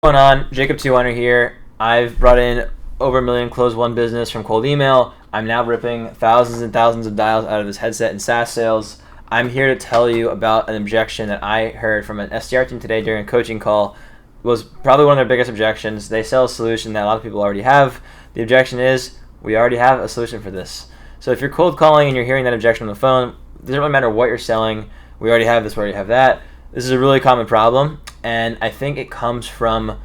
What's going on? Jacob 200 here. I've brought in over 1 million closed won business from cold email. I'm now ripping thousands and thousands of dials out of this headset in SaaS sales. I'm here to tell you about an objection that I heard from an SDR team today during a coaching call. It was probably one of their biggest objections. They sell a solution that a lot of people already have. The objection is, we already have a solution for this. So if you're cold calling and you're hearing that objection on the phone, it doesn't really matter what you're selling. We already have this, we already have that. This is a really common problem, and I think it comes from,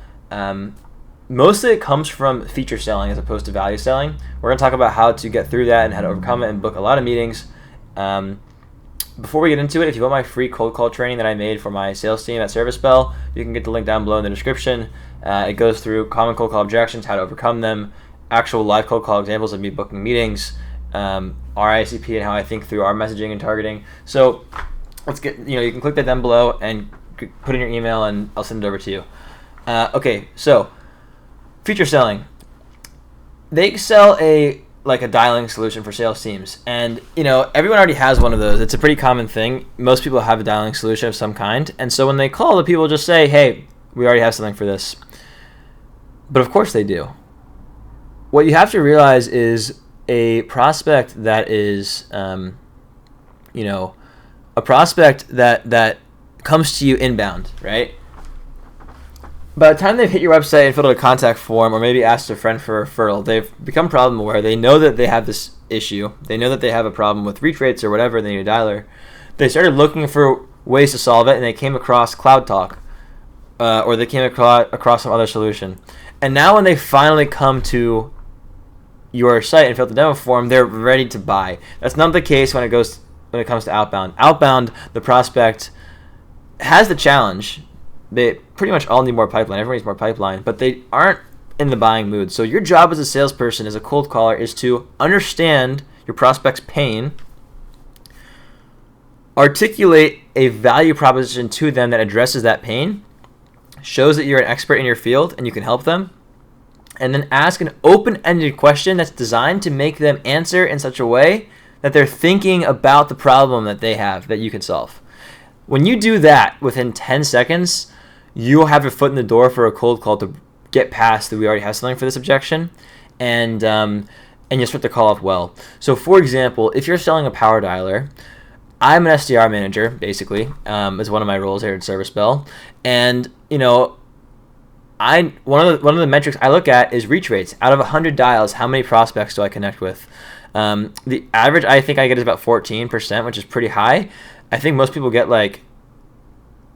mostly it comes from feature selling as opposed to value selling. We're going to talk about how to get through that and how to overcome it and book a lot of meetings. Before we get into it, if you want my free cold call training that I made for my sales team at Service Bell, you can get the link down below in the description. It goes through common cold call objections, how to overcome them, actual live cold call examples of me booking meetings, our ICP and how I think through our messaging and targeting. So let's get, you can click that down below and put in your email and I'll send it over to you. Okay, so feature selling. They sell a dialing solution for sales teams, and everyone already has one of those. It's a pretty common thing. Most people have a dialing solution of some kind, and so when they call, the people just say, hey, we already have something for this. But of course they do. What you have to realize is a prospect that is a prospect that comes to you inbound, right? By the time they've hit your website and filled out a contact form or maybe asked a friend for a referral, they've become problem aware. They know that they have this issue. They know that they have a problem with reach rates or whatever. They need a dialer. They started looking for ways to solve it, and they came across Cloud Talk, or they came across some other solution. And now when they finally come to your site and fill out the demo form, they're ready to buy. That's not the case when it comes to outbound. Outbound, the prospect has the challenge. They pretty much all need more pipeline. Everyone needs more pipeline, but they aren't in the buying mood. So your job as a salesperson, as a cold caller, is to understand your prospect's pain, articulate a value proposition to them that addresses that pain, shows that you're an expert in your field and you can help them, and then ask an open-ended question that's designed to make them answer in such a way that they're thinking about the problem that they have that you can solve. When you do that within 10 seconds, you'll have your foot in the door for a cold call to get past that we already have something for this objection, and you'll start to call off well. So for example, if you're selling a power dialer, I'm an SDR manager, basically, is one of my roles here at Service Bell, and one of the metrics I look at is reach rates. Out of 100 dials, how many prospects do I connect with? The average I think I get is about 14%, which is pretty high. I think most people get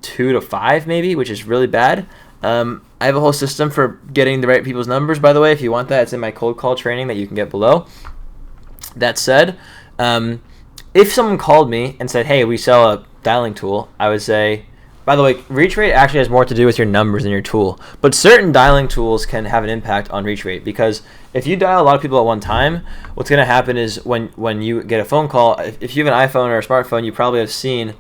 2 to 5 maybe, which is really bad. I have a whole system for getting the right people's numbers, by the way. If you want that, it's in my cold call training that you can get below. That said, if someone called me and said, hey, we sell a dialing tool, I would say, by the way, reach rate actually has more to do with your numbers than your tool. But certain dialing tools can have an impact on reach rate, because if you dial a lot of people at one time, what's going to happen is when you get a phone call, if you have an iPhone or a smartphone, you probably have seen,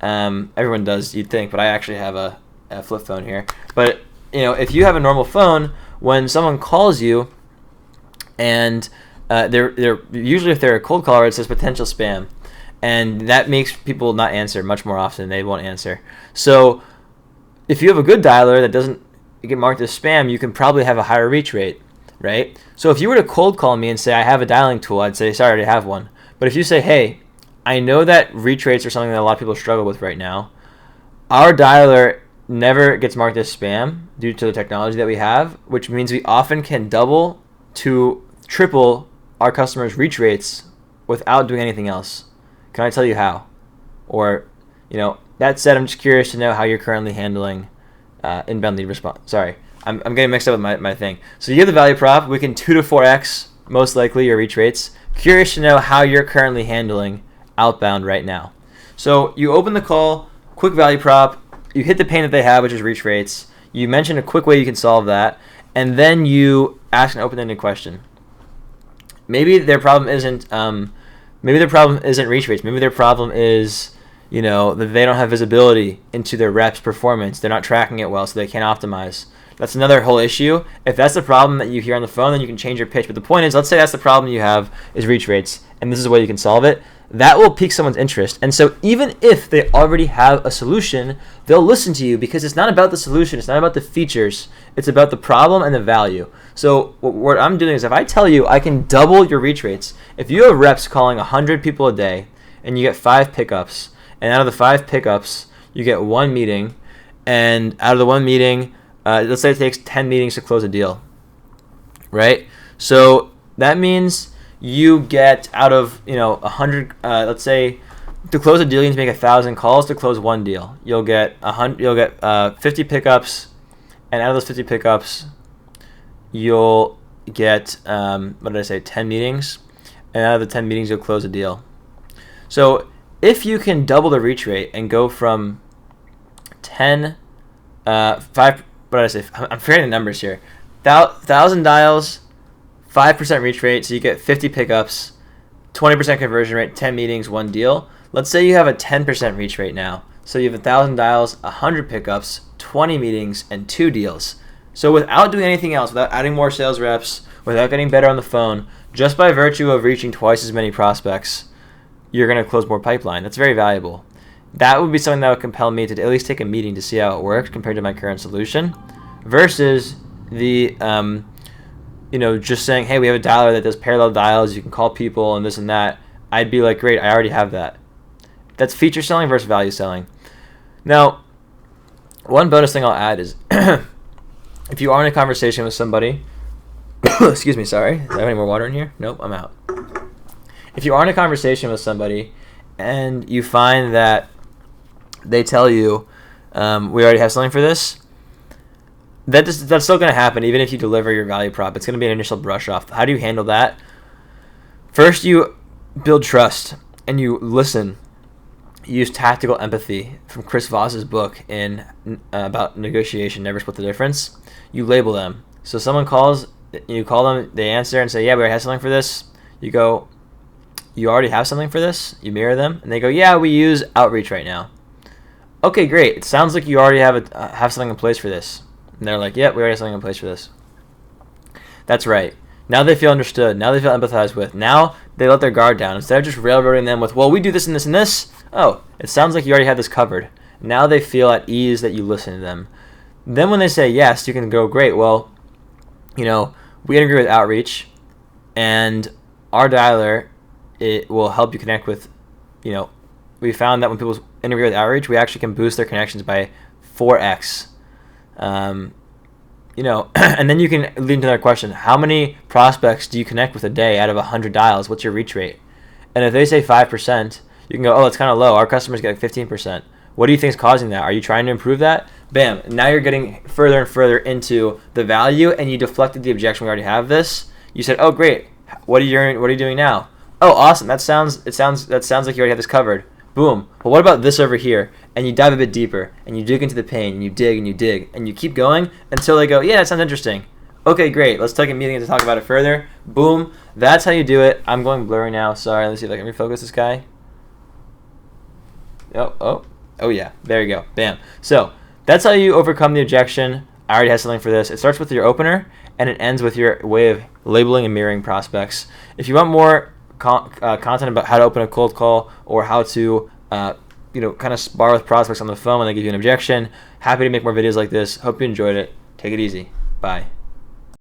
everyone does, you'd think, but I actually have a flip phone here. But if you have a normal phone, when someone calls you, and they're usually, if they're a cold caller, it says potential spam. And that makes people not answer much more often. They won't answer. So if you have a good dialer that doesn't get marked as spam, you can probably have a higher reach rate, right? So if you were to cold call me and say, I have a dialing tool, I'd say, sorry, I already have one. But if you say, hey, I know that reach rates are something that a lot of people struggle with right now. Our dialer never gets marked as spam due to the technology that we have, which means we often can double to triple our customers' reach rates without doing anything else. Can I tell you how? Or, that said, I'm just curious to know how you're currently handling inbound lead response. Sorry, I'm getting mixed up with my thing. So you have the value prop. We can 2 to 4x, most likely, your reach rates. Curious to know how you're currently handling outbound right now. So you open the call, quick value prop. You hit the pain that they have, which is reach rates. You mention a quick way you can solve that. And then you ask an open-ended question. Maybe their problem isn't... Maybe their problem isn't reach rates. Maybe their problem is, that they don't have visibility into their reps' performance. They're not tracking it well, so they can't optimize. That's another whole issue. If that's the problem that you hear on the phone, then you can change your pitch. But the point is, let's say that's the problem you have is reach rates, and this is a way you can solve it. That will pique someone's interest. And so even if they already have a solution, they'll listen to you because it's not about the solution. It's not about the features. It's about the problem and the value. So what I'm doing is if I tell you I can double your reach rates, if you have reps calling 100 people a day and you get 5 pickups, and out of the 5 pickups, you get 1 meeting, and out of the 1 meeting, let's say it takes 10 meetings to close a deal, right? So that means you get out of 100. Let's say to close a deal, you need to make 1,000 calls to close 1 deal. You'll get 50 pickups, and out of those 50 pickups, you'll get 10 meetings, and out of the 10 meetings, you'll close a deal. So if you can double the reach rate and go from 5. What did I say? I'm forgetting the numbers here. 1,000 dials, 5% reach rate, so you get 50 pickups, 20% conversion rate, 10 meetings, 1 deal. Let's say you have a 10% reach rate now. So you have 1,000 dials, 100 pickups, 20 meetings, and 2 deals. So without doing anything else, without adding more sales reps, without getting better on the phone, just by virtue of reaching twice as many prospects, you're going to close more pipeline. That's very valuable. That would be something that would compel me to at least take a meeting to see how it works compared to my current solution, versus the just saying, hey, we have a dialer that does parallel dials, you can call people and this and that. I'd be like, great, I already have that. That's feature selling versus value selling. Now, one bonus thing I'll add is if you are in a conversation with somebody, excuse me, sorry, do I have any more water in here? Nope, I'm out. If you are in a conversation with somebody and you find that they tell you, we already have something for this, that's still going to happen even if you deliver your value prop. It's going to be an initial brush off. How do you handle that? First, you build trust and you listen. You use tactical empathy from Chris Voss's book in about negotiation, Never Split the Difference. You label them. So someone calls, you call them, they answer and say, yeah, we already have something for this. You go, you already have something for this? You mirror them, and they go, yeah, we use outreach right now. Okay, great. It sounds like you already have something in place for this. And they're like, yep, we already have something in place for this. That's right. Now they feel understood. Now they feel empathized with. Now they let their guard down. Instead of just railroading them with, well, we do this and this and this. Oh, it sounds like you already had this covered. Now they feel at ease that you listen to them. Then when they say yes, you can go, great, well, we integrate with outreach, and our dialer, it will help you connect with, we found that when people integrate with outreach, we actually can boost their connections by 4x. And then you can lead into another question. How many prospects do you connect with a day out of 100 dials? What's your reach rate? And if they say 5%, you can go, oh, it's kind of low. Our customers get 15%. What do you think is causing that? Are you trying to improve that? Bam. Now you're getting further and further into the value, and you deflected the objection. We already have this. You said, oh, great. What are you doing now? Oh, awesome. That sounds like you already have this covered. Boom. Well, what about this over here? And you dive a bit deeper, and you dig into the pain, and you dig, and you keep going until they go, yeah, that sounds interesting. Okay, great. Let's take a meeting to talk about it further. Boom. That's how you do it. I'm going blurry now. Sorry. Let's see if I can refocus this guy. Oh yeah. There you go. Bam. So that's how you overcome the objection. I already have something for this. It starts with your opener, and it ends with your way of labeling and mirroring prospects. If you want more content about how to open a cold call or how to kind of spar with prospects on the phone when they give you an objection, happy to make more videos like this. Hope you enjoyed it. Take it easy. Bye.